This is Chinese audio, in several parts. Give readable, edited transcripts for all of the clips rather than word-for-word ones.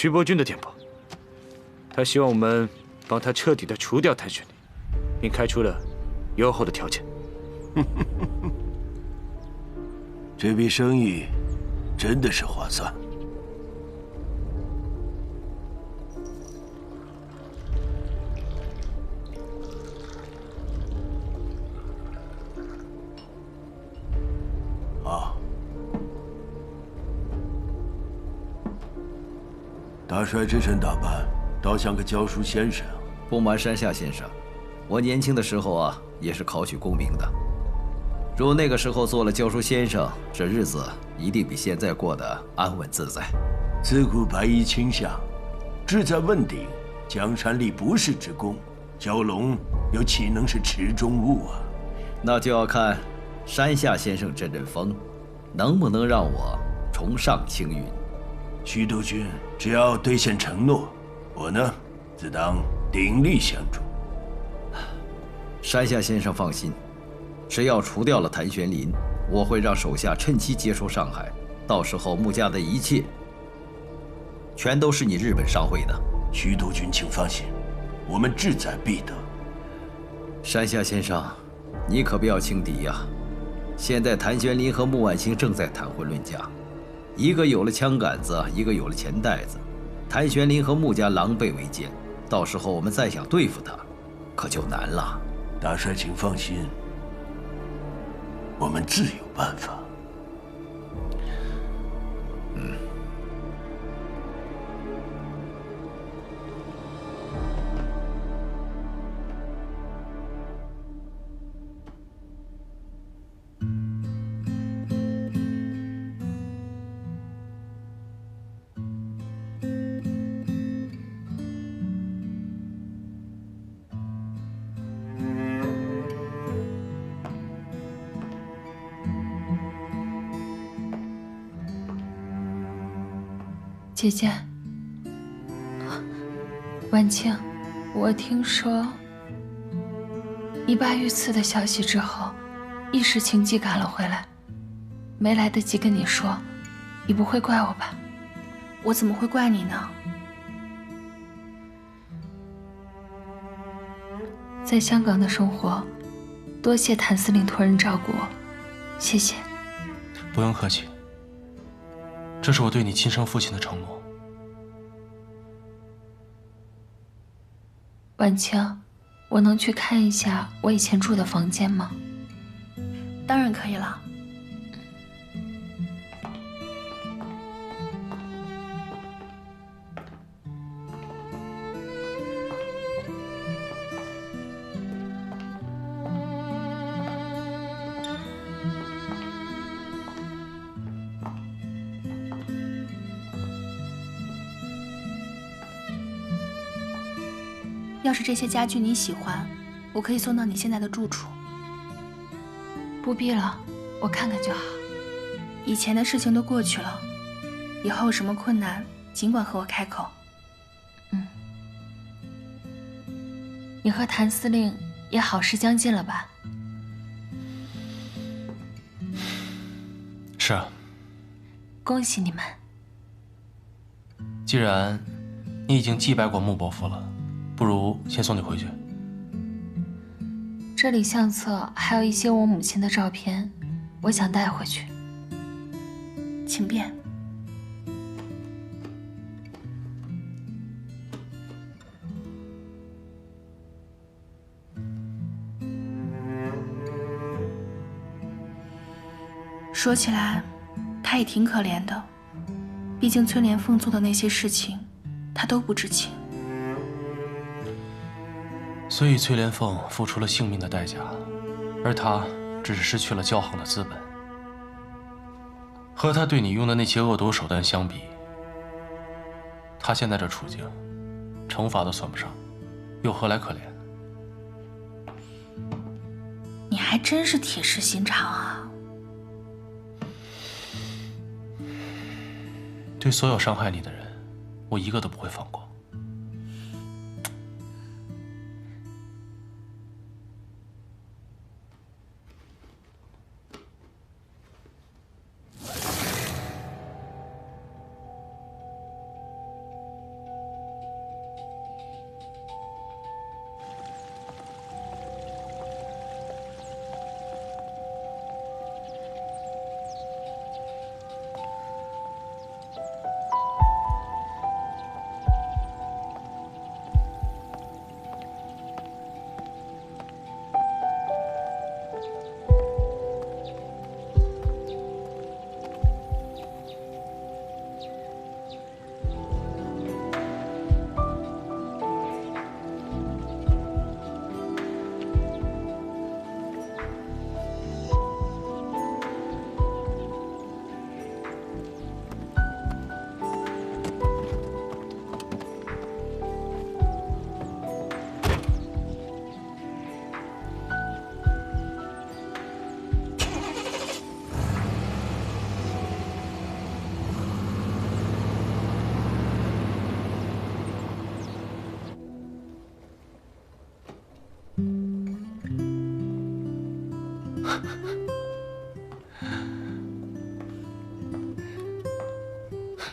徐伯君的电报，他希望我们帮他彻底的除掉谭玄灵，并开出了优厚的条件。这笔生意真的是划算。啊，大帅这身打扮，倒像个教书先生。不瞒山下先生，我年轻的时候啊，也是考取功名的。如那个时候做了教书先生，这日子一定比现在过得安稳自在。自古白衣卿相，志在问鼎，江山立不世之功，蛟龙又岂能是池中物啊？那就要看山下先生这阵风，能不能让我重上青云。徐督军只要兑现承诺，我呢，自当鼎力相助。山下先生放心，只要除掉了谭玄林，我会让手下趁机接收上海，到时候穆家的一切，全都是你日本商会的。徐督军请放心，我们志在必得。山下先生，你可不要轻敌呀！现在谭玄林和穆婉清正在谈婚论嫁，一个有了枪杆子，一个有了钱袋子，谭玄林和穆家狼狈为奸，到时候我们再想对付他，可就难了。大帅请放心，我们自有办法。姐姐，婉清，我听说你爸遇刺的消息之后，一时情急赶了回来，没来得及跟你说，你不会怪我吧？我怎么会怪你呢？在香港的生活，多谢谭司令托人照顾我，谢谢。不用客气。这是我对你亲生父亲的承诺。婉清，我能去看一下我以前住的房间吗？当然可以了。要是这些家具你喜欢，我可以送到你现在的住处。不必了，我看看就好。以前的事情都过去了，以后有什么困难，尽管和我开口。你和谭司令也好事将近了吧？是啊。恭喜你们。既然你已经祭拜过穆伯父了，不如先送你回去。这里相册还有一些我母亲的照片，我想带回去。请便。说起来，他也挺可怜的，毕竟崔莲凤做的那些事情，他都不知情。所以崔莲凤付出了性命的代价，而他只是失去了骄横的资本。和他对你用的那些恶毒手段相比，他现在这处境，惩罚都算不上，又何来可怜？你还真是铁石心肠啊！对所有伤害你的人，我一个都不会放过。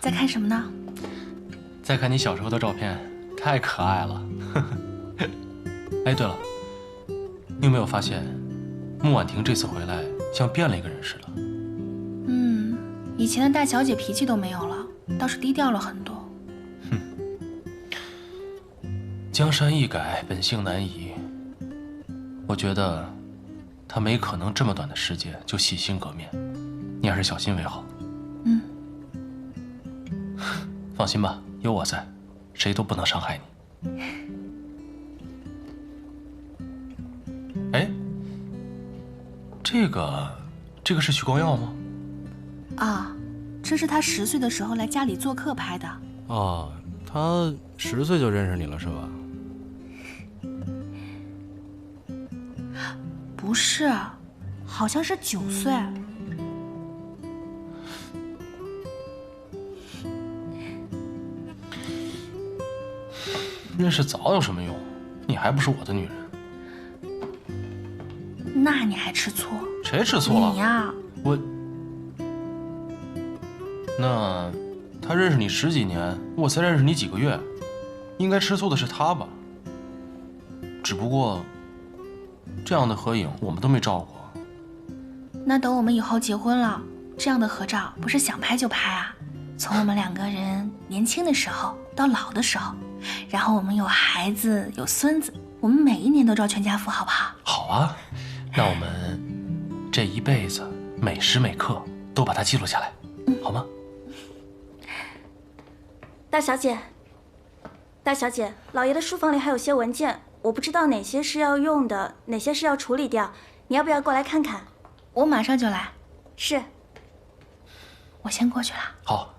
在看什么呢？再看你小时候的照片，太可爱了。哎，对了，你有没有发现，穆婉婷这次回来像变了一个人似的？以前的大小姐脾气都没有了，倒是低调了很多。江山易改，本性难移。我觉得她没可能这么短的时间就洗心革面，你还是小心为好。放心吧，有我在，谁都不能伤害你。哎，这个是许光耀吗？啊，这是他10岁的时候来家里做客拍的。哦，他10岁就认识你了是吧？不是，好像是9岁。认识早有什么用？你还不是我的女人。那你还吃醋？谁吃醋了？你呀。那他认识你10几年，我才认识你几个月，应该吃醋的是他吧？只不过这样的合影我们都没照过。那等我们以后结婚了，这样的合照不是想拍就拍啊？从我们2个人年轻的时候到老的时候，然后我们有孩子有孙子，我们每一年都照全家福，好不好？好啊，那我们这一辈子每时每刻都把它记录下来，好吗？大小姐，大小姐，老爷的书房里还有些文件，我不知道哪些是要用的，哪些是要处理掉，你要不要过来看看？我马上就来。是。我先过去了。好。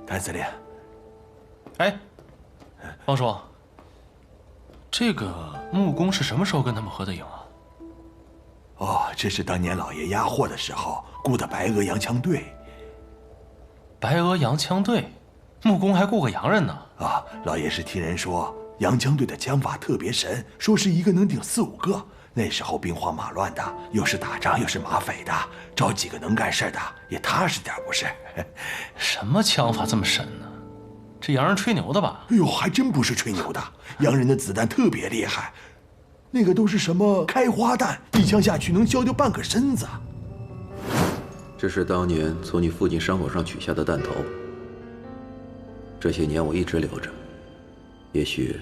谭司令，哎，方叔，这个木工是什么时候跟他们合的影啊？哦，这是当年老爷押货的时候雇的白鹅洋枪队。白鹅洋枪队，木工还雇个洋人呢？啊，老爷是听人说洋枪队的枪法特别神，说是一个能顶4、5个。那时候兵荒马乱的，又是打仗又是马匪的，找几个能干事的也踏实点不是？什么枪法这么神呢？这洋人吹牛的吧？哎呦，还真不是吹牛的，洋人的子弹特别厉害，那个都是什么开花弹，一枪下去能削掉半个身子。这是当年从你父亲伤口上取下的弹头，这些年我一直留着，也许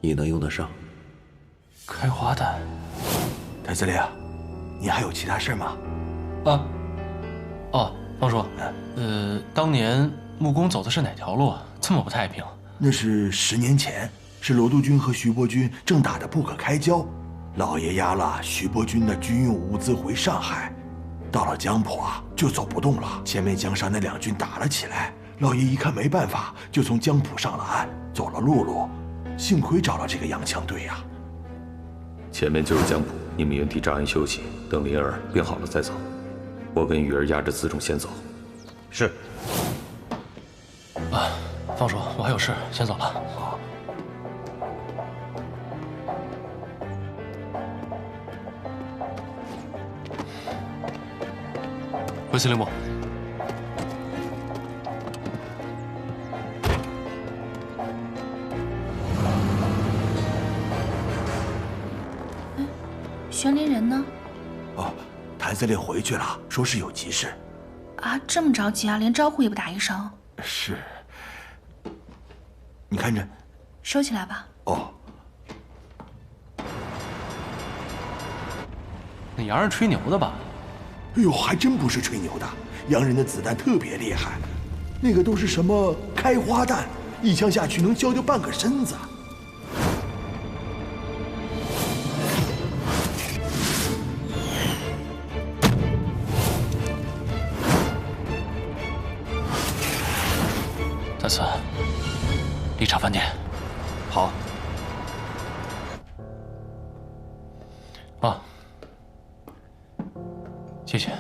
你能用得上。开花弹。谭司令，你还有其他事吗？方叔，当年木工走的是哪条路啊？这么不太平。那是10年前，是罗督军和徐伯钧正打得不可开交，老爷押了徐伯钧的军用物资回上海，到了江浦啊就走不动了。前面江上那2军打了起来，老爷一看没办法，就从江浦上了岸，走了陆路。幸亏找了这个洋枪队呀。前面就是江浦，你们原地扎营休息，等灵儿病好了再走。我跟雨儿押着辎重先走。是。方叔，我还有事，先走了。回司令部。玄灵人呢？哦，谭司令回去了，说是有急事。啊，这么着急啊，连招呼也不打一声。是。你看着。收起来吧。哦。那洋人吹牛的吧？哎呦，还真不是吹牛的，洋人的子弹特别厉害，那个都是什么开花弹，一枪下去能削掉半个身子。再次，丽茶饭店。好。谢谢。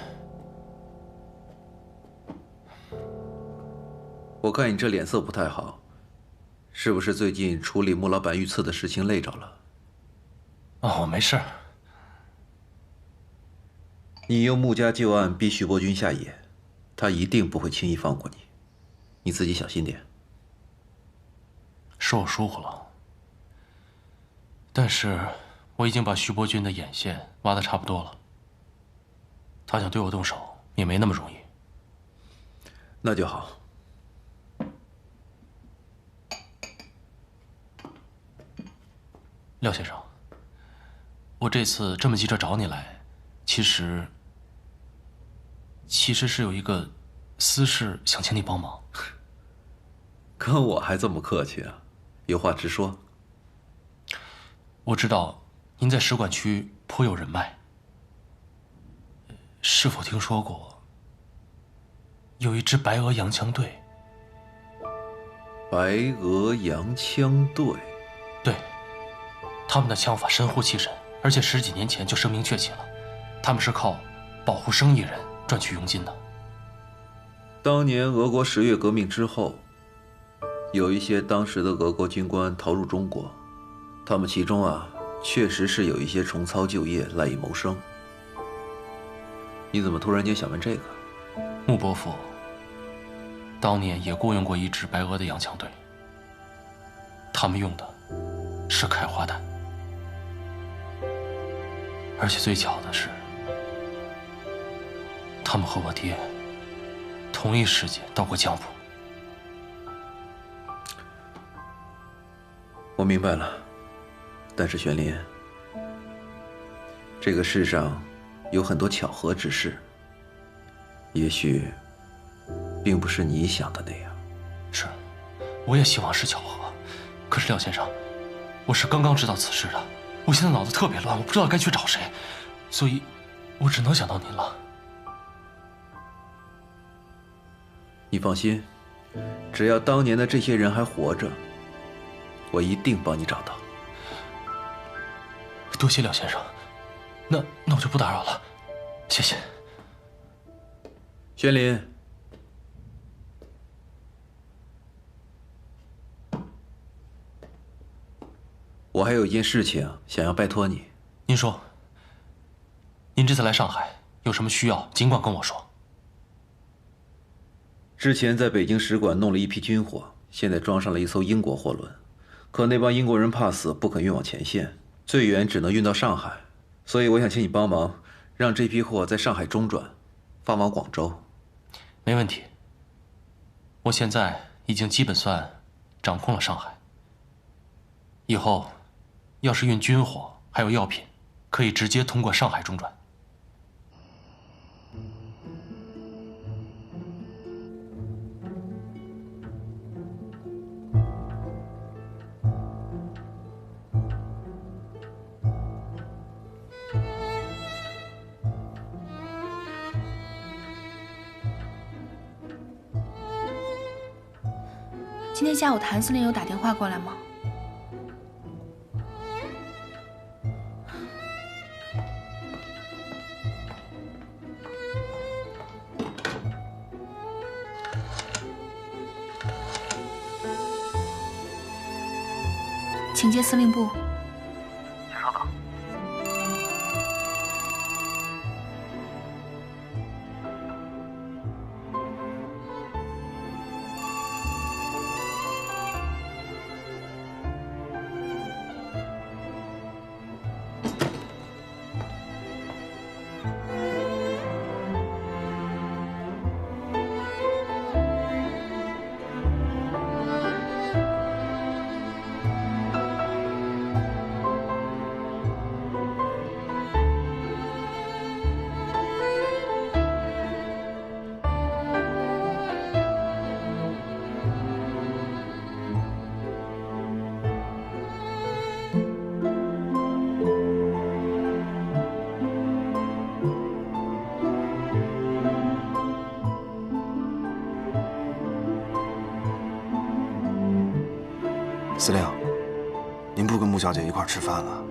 我看你这脸色不太好，是不是最近处理穆老板遇刺的事情累着了？我没事。你用穆家旧案逼徐伯钧下野，他一定不会轻易放过你，你自己小心点。是我疏忽了，但是我已经把徐伯钧的眼线挖得差不多了，他想对我动手也没那么容易。那就好。廖先生，我这次这么急着找你来，其实是有一个私事想请你帮忙。跟我还这么客气啊？有话直说。我知道您在使馆区颇有人脉，是否听说过有一支白俄洋枪队？白俄洋枪队？对，他们的枪法神乎其神，而且10几年前就声名鹊起了。他们是靠保护生意人赚取佣金的。当年俄国10月革命之后，有一些当时的俄国军官逃入中国，他们其中确实是有一些重操旧业，赖以谋生。你怎么突然间想问这个？穆伯父当年也雇佣过一支白俄的洋枪队，他们用的是开花弹，而且最巧的是，他们和我爹同一时间到过江浦。我明白了，但是玄林，这个世上有很多巧合之事，也许并不是你想的那样。是，我也希望是巧合。可是廖先生，我是刚刚知道此事的，我现在脑子特别乱，我不知道该去找谁，所以，我只能想到您了。你放心，只要当年的这些人还活着，我一定帮你找到。多谢廖先生，那我就不打扰了，谢谢。玄林，我还有一件事情想要拜托你。您说，您这次来上海有什么需要，尽管跟我说。之前在北京使馆弄了一批军火，现在装上了一艘英国货轮，可那帮英国人怕死，不肯运往前线，最远只能运到上海，所以我想请你帮忙，让这批货在上海中转，发往广州。没问题。我现在已经基本算掌控了上海，以后要是运军火还有药品，可以直接通过上海中转。今天下午谭司令有打电话过来吗？请接司令部。请稍等。司令，您不跟穆小姐一块儿吃饭了？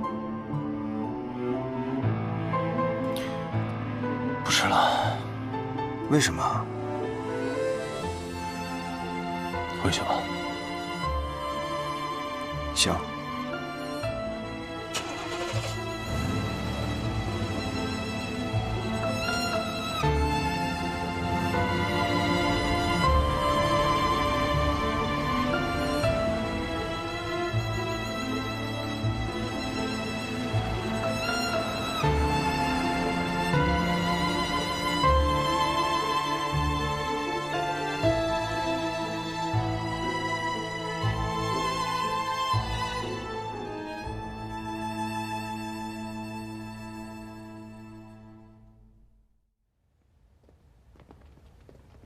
不吃了。为什么？回去吧。行。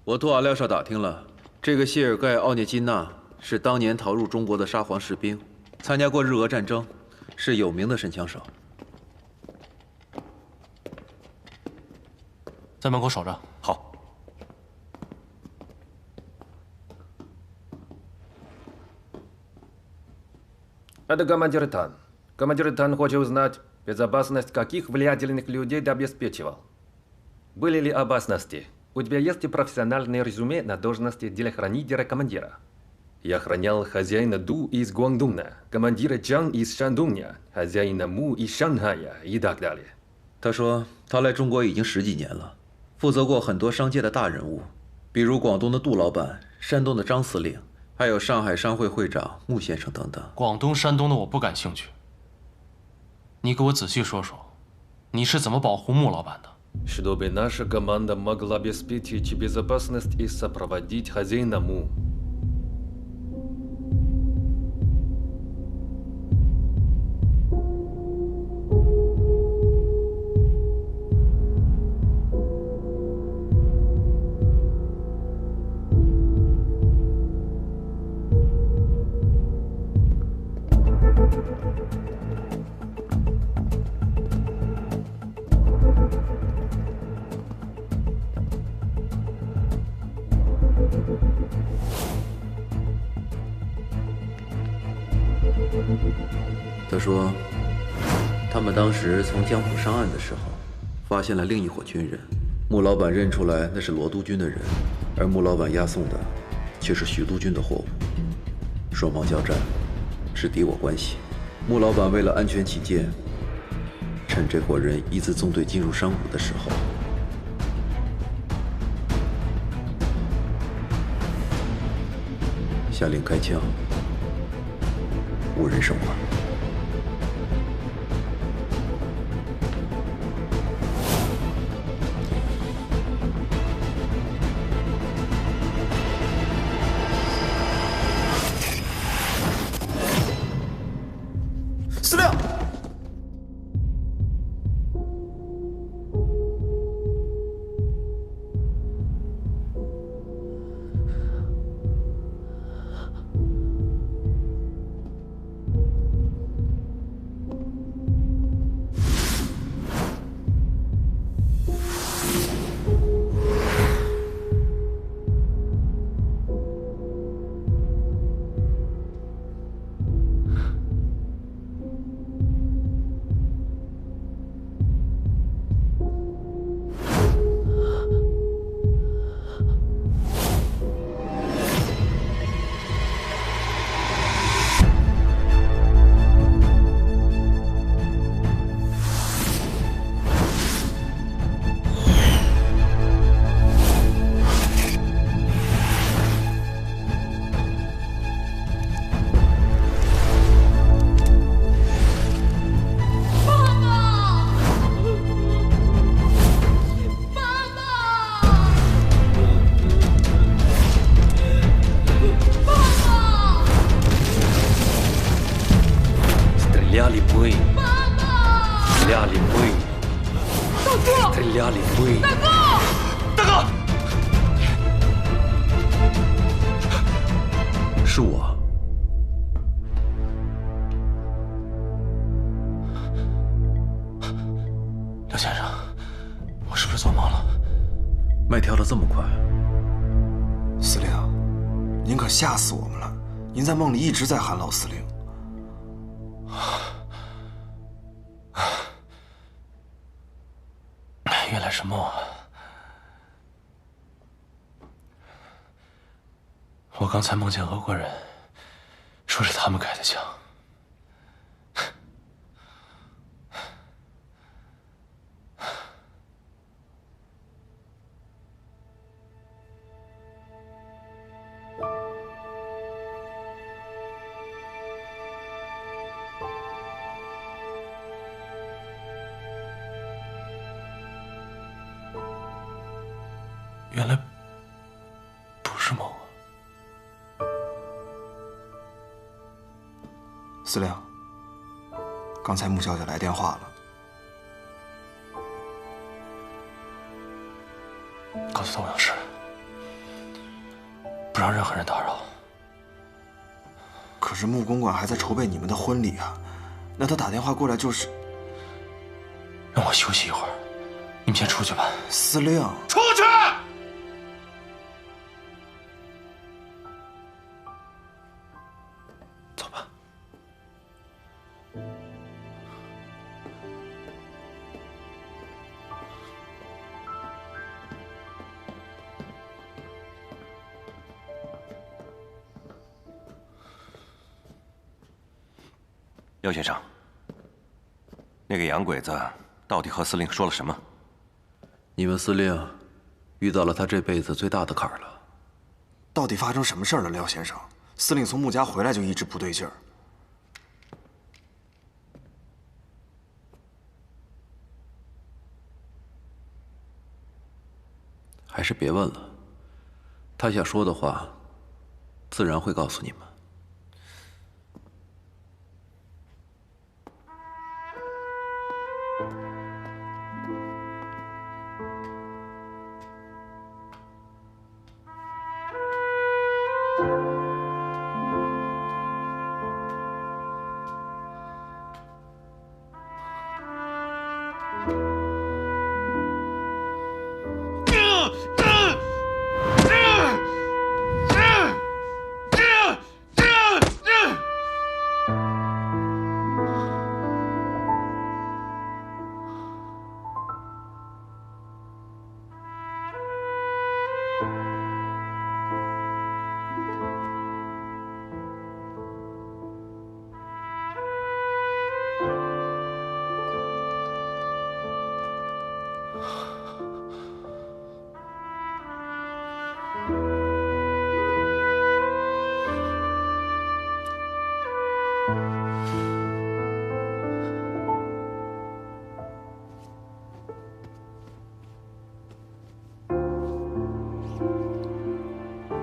我托阿廖沙打听了，这个谢尔盖·奥涅金娜是当年逃入中国的沙皇士兵，参加过日俄战争，是有名的神枪手。在门口守着。好。Это командир Тан. Командир Тан хочет узнать, безопасность каких влиятельных людей ты обеспечивал. Были ли опасности? У тебя есть профессиональное резюме на должности телохранителя командира. Я охранял хозяина Ду из Гуандуна, командира Чан из Шандуня, хозяина Му из Шанхая и так далее. 他说他来中国已经10几年了，负责过很多商界的大人物，比如广东的杜老板、山东的张司令，还有上海商会会长穆先生等等。广东、山东的我不感兴趣。你给我仔细说说，你是怎么保护穆老板的？ Чтобы наша команда могла обеспечить безопасность и сопроводить хозяина Му.他说，他们当时从江浦上岸的时候，发现了另一伙军人。穆老板认出来那是罗督军的人，而穆老板押送的却是徐督军的货物。双方交战，是敌我关系。穆老板为了安全起见，趁这伙人一字纵队进入山谷的时候，下令开枪，无人生还。 司令，Стреляли бы! Стреляли бы! Стреляли бы! 大哥，是我。刘先生，我是不是做梦了？脉跳得这么快，司令，您可吓死我们了！您在梦里一直在喊老司令。 原来是梦啊！刚才梦见俄国人，说是他们开的枪。原来不是梦啊！司令，刚才穆小姐来电话了，告诉她我有事，不让任何人打扰。可是穆公馆还在筹备你们的婚礼啊，那他打电话过来就是让我休息一会儿，你们先出去吧。司令，出去！走吧。廖先生，那个洋鬼子到底和司令说了什么？你们司令遇到了他这辈子最大的坎儿了。到底发生什么事儿了，廖先生？司令从穆家回来就一直不对劲儿。还是别问了，他想说的话，自然会告诉你们。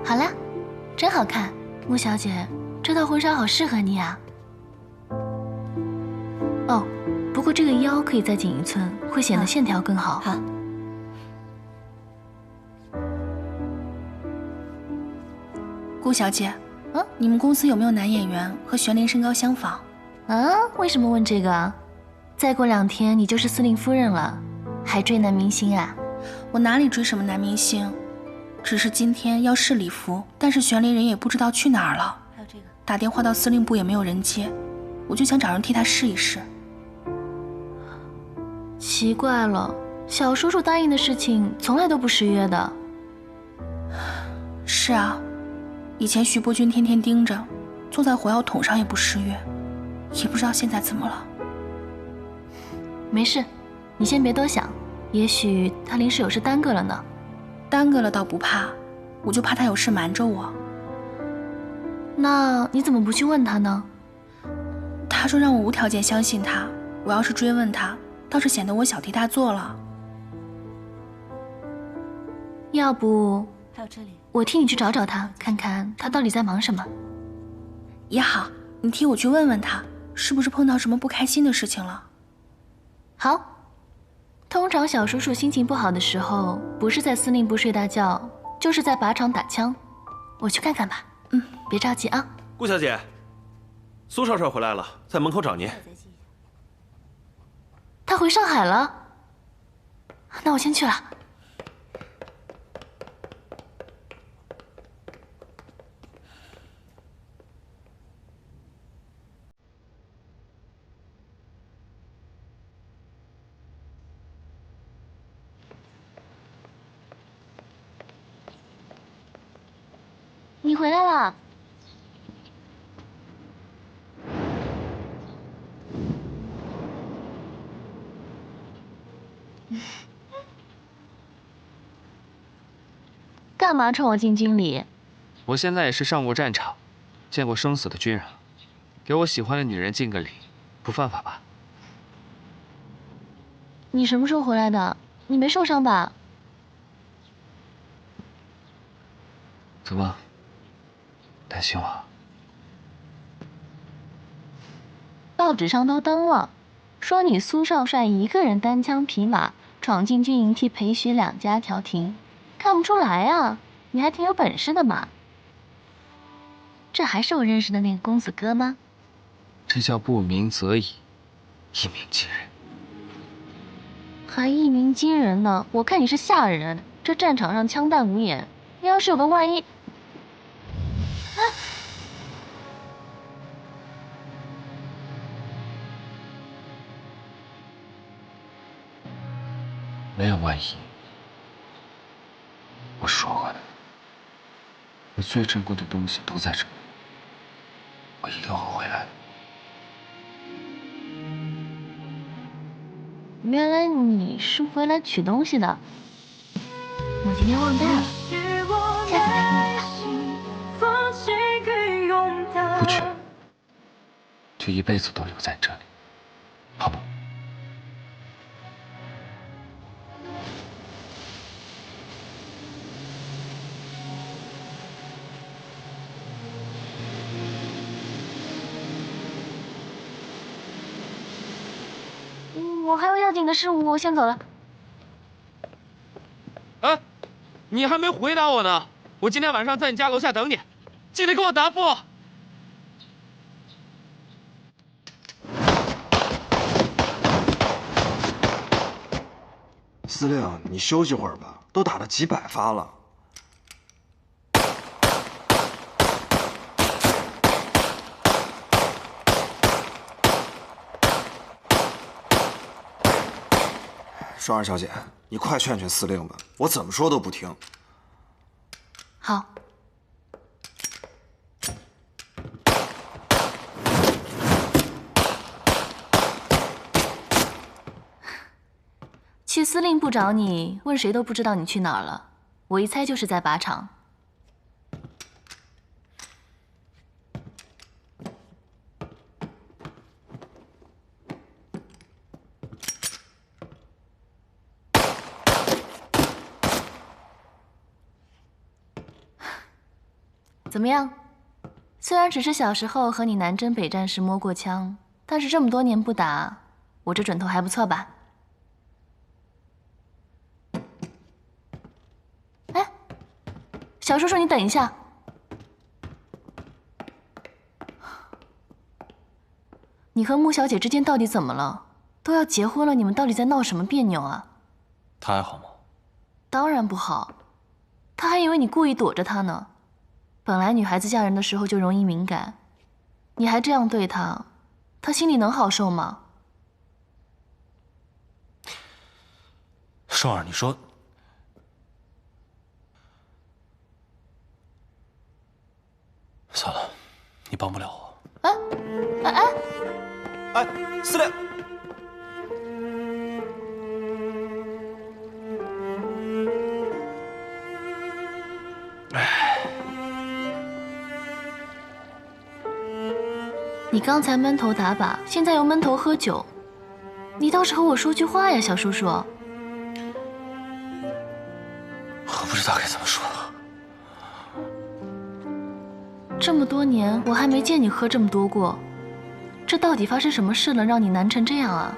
好啦，真好看，穆小姐，这套婚纱好适合你啊。哦，不过这个腰可以再紧1寸，会显得线条更好。好。顾小姐，你们公司有没有男演员和玄灵身高相仿？啊？为什么问这个啊？再过2天你就是司令夫人了，还追男明星啊？我哪里追什么男明星？只是今天要试礼服，但是玄灵人也不知道去哪儿了。还有这个，打电话到司令部也没有人接，我就想找人替他试一试。奇怪了，小叔叔答应的事情从来都不失约的。是啊，以前徐伯君天天盯着，坐在火药桶上也不失约，也不知道现在怎么了。没事，你先别多想，也许他临时有事耽搁了呢。耽搁了倒不怕，我就怕他有事瞒着我。那你怎么不去问他呢？他说让我无条件相信他，我要是追问他，倒是显得我小题大做了。要不，还有这里，我替你去找找他，看看他到底在忙什么。也好，你替我去问问他，是不是碰到什么不开心的事情了。好。通常小叔叔心情不好的时候，不是在司令部睡大觉，就是在靶场打枪。我去看看吧。别着急啊。顾小姐，苏少帅回来了，在门口找您。他回上海了？那我先去了。回来了。干嘛冲我敬军礼？我现在也是上过战场，见过生死的军人，给我喜欢的女人敬个礼，不犯法吧？你什么时候回来的？你没受伤吧？怎么？担心我？报纸上都登了，说你苏少帅一个人单枪匹马闯进军营替裴徐两家调停，看不出来啊，你还挺有本事的嘛。这还是我认识的那个公子哥吗？这叫不鸣则已，一鸣惊人。还一鸣惊人呢？我看你是吓人。这战场上枪弹无眼，你要是有个万一……啊！没有万一。我说过的，我最珍贵的东西都在这里，我一定会回来的。原来你是回来取东西的，我今天忘带了，下次再给你。不去，就一辈子都留在这里，好吗？我还有要紧的事，我先走了。哎，你还没回答我呢。我今天晚上在你家楼下等你，记得给我答复。司令，你休息会儿吧，都打了几百发了。双儿小姐，你快劝劝司令吧，我怎么说都不听。好。去司令部找你，问谁都不知道你去哪儿了。我一猜就是在靶场。怎么样？虽然只是小时候和你南征北战时摸过枪，但是这么多年不打，我这准头还不错吧？哎，小叔叔，你等一下。你和穆小姐之间到底怎么了？都要结婚了，你们到底在闹什么别扭啊？她还好吗？当然不好，她还以为你故意躲着她呢。本来女孩子嫁人的时候就容易敏感，你还这样对她，她心里能好受吗？双儿，你说，算了，你帮不了我。哎，司令。你刚才闷头打靶，现在又闷头喝酒，你倒是和我说句话呀，小叔叔。我不知道该怎么说。这么多年，我还没见你喝这么多过，这到底发生什么事了，让你难成这样啊？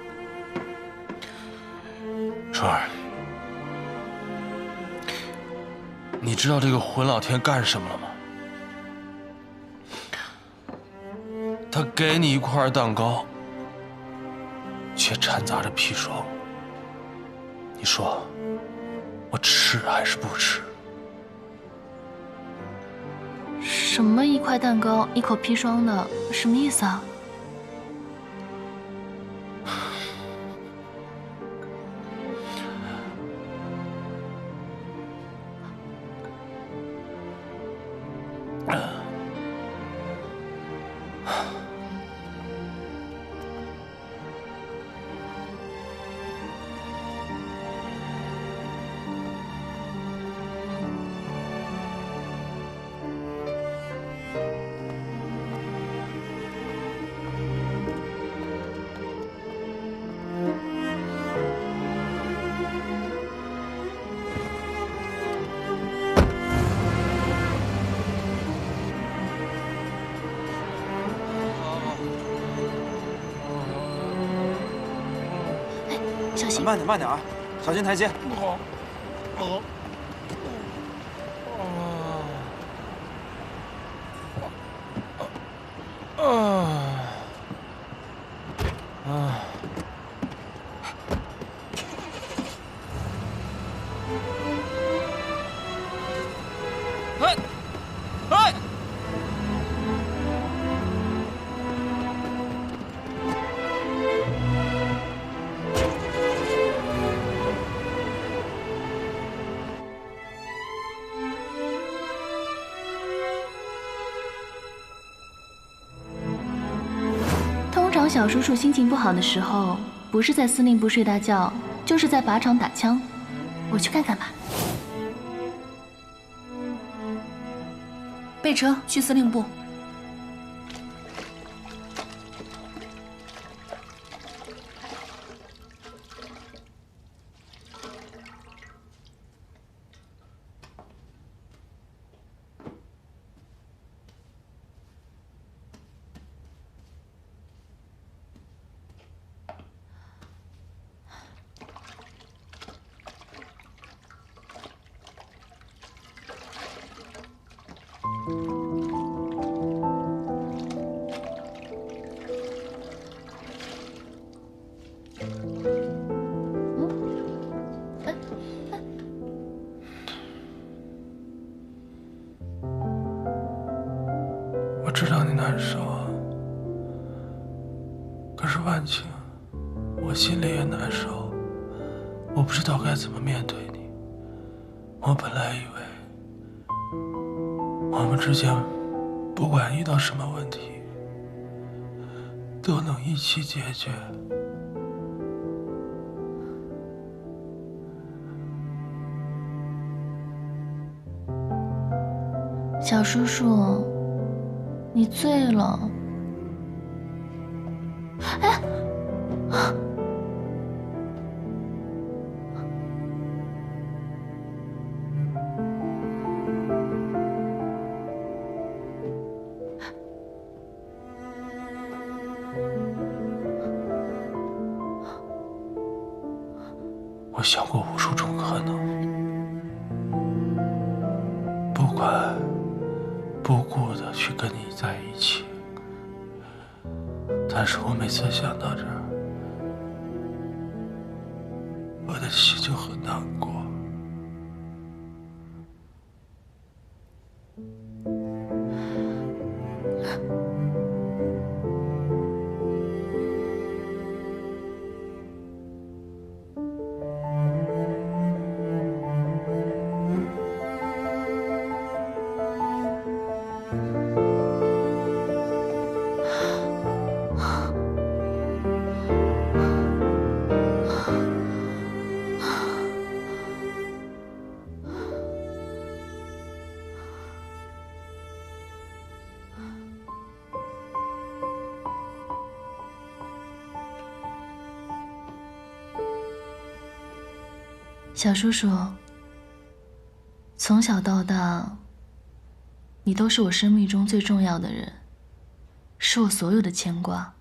双儿，你知道这个混老天干什么了吗？他给你一块蛋糕，却掺杂着砒霜。你说，我吃还是不吃？什么一块蛋糕一口砒霜的，什么意思啊？小心。慢点，慢点啊，小心台阶。通常小叔叔心情不好的时候，不是在司令部睡大觉，就是在靶场打枪。我去看看吧。备车去司令部。我知道你难受啊，可是万晴，我心里也难受，我不知道该怎么面对你。我本来以为我们之间不管遇到什么问题，都能一起解决。小叔叔，你醉了。哎，我想过无数种可能，不管不顾的去跟你在一起，但是我每次想到这儿，我的心就很难过。小叔叔，从小到大，你都是我生命中最重要的人，是我所有的牵挂。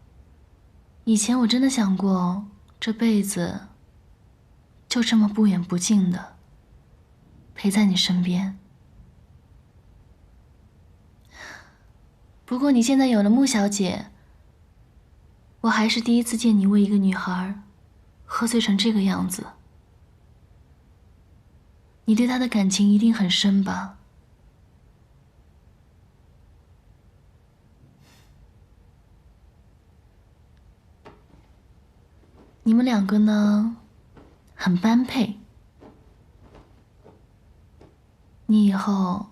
以前我真的想过，这辈子就这么不远不近的陪在你身边。不过你现在有了穆小姐，我还是第一次见你为一个女孩喝醉成这个样子。你对她的感情一定很深吧？你们两个呢，很般配。你以后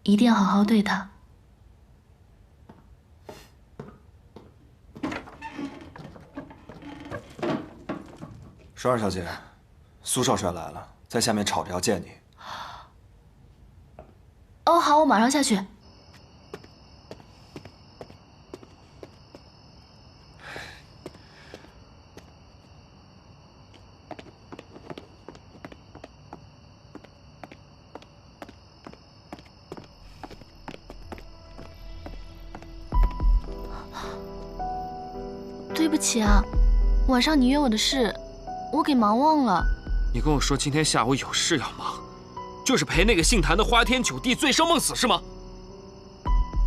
一定要好好对她。12小姐，苏少帅来了，在下面吵着要见你。哦，好，我马上下去。对不起啊，晚上你约我的事，我给忙忘了。你跟我说今天下午有事要忙，就是陪那个姓谭的花天酒地、醉生梦死是吗？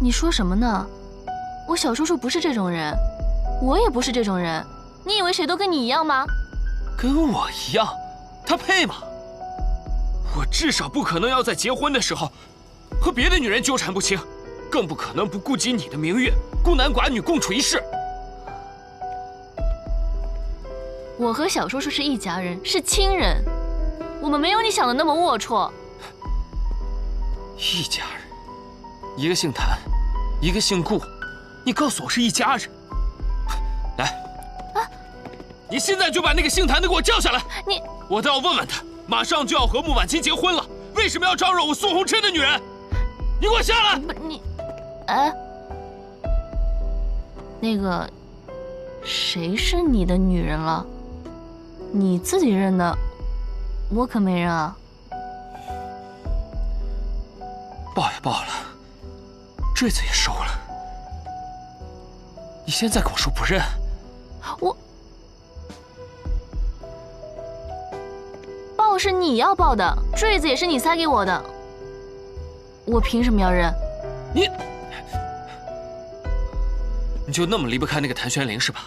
你说什么呢？我小叔叔不是这种人，我也不是这种人。你以为谁都跟你一样吗？跟我一样？他配吗？我至少不可能要在结婚的时候和别的女人纠缠不清，更不可能不顾及你的名誉，孤男寡女共处一室。我和小叔叔是一家人，是亲人，我们没有你想的那么龌龊。一家人，一个姓谭，一个姓顾，你告诉我是一家人？来，你现在就把那个姓谭的给我叫下来！我倒要问问他，马上就要和穆婉清结婚了，为什么要招惹我苏红琛的女人？你给我下来！那个，谁是你的女人了？你自己认的，我可没认啊。报也报了，坠子也收了，你现在跟我说不认？报是你要报的，坠子也是你塞给我的，我凭什么要认？你就那么离不开那个谭玄龄是吧？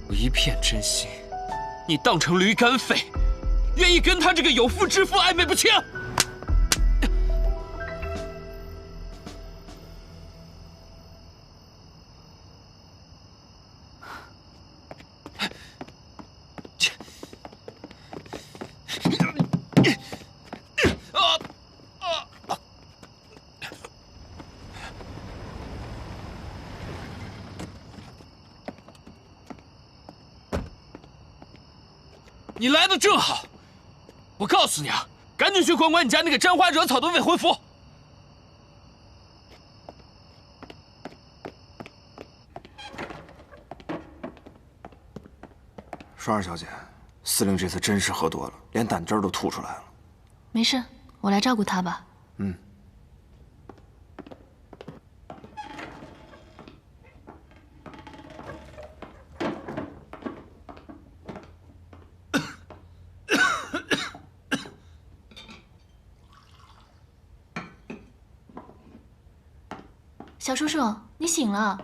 我一片真心，你当成驴肝肺，愿意跟他这个有妇之夫暧昧不清？你来的正好，我告诉你啊，赶紧去管管你家那个沾花惹草的未婚夫。双儿小姐，司令这次真是喝多了，连胆汁都吐出来了。没事，我来照顾他吧。嗯。小叔叔，你醒了。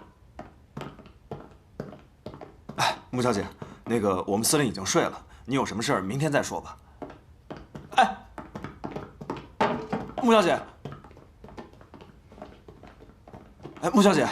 哎，穆小姐，那个我们司令已经睡了，你有什么事儿明天再说吧。哎，穆小姐，哎，穆小姐。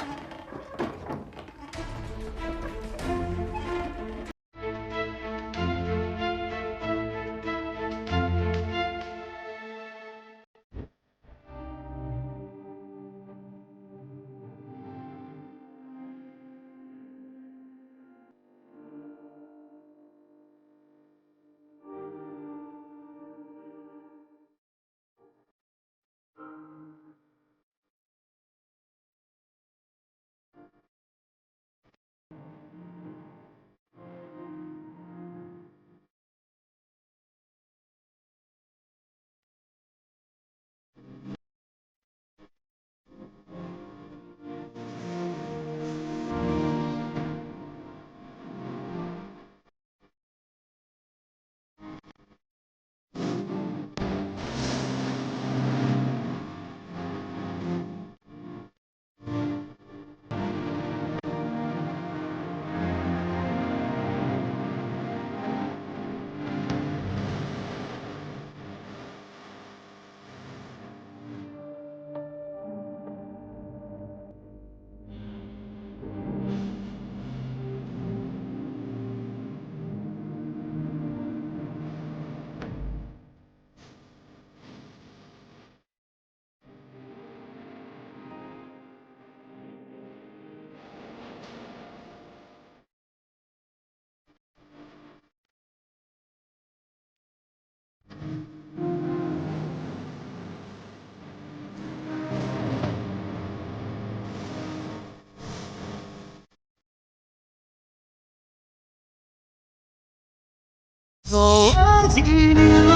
走啊，纪念。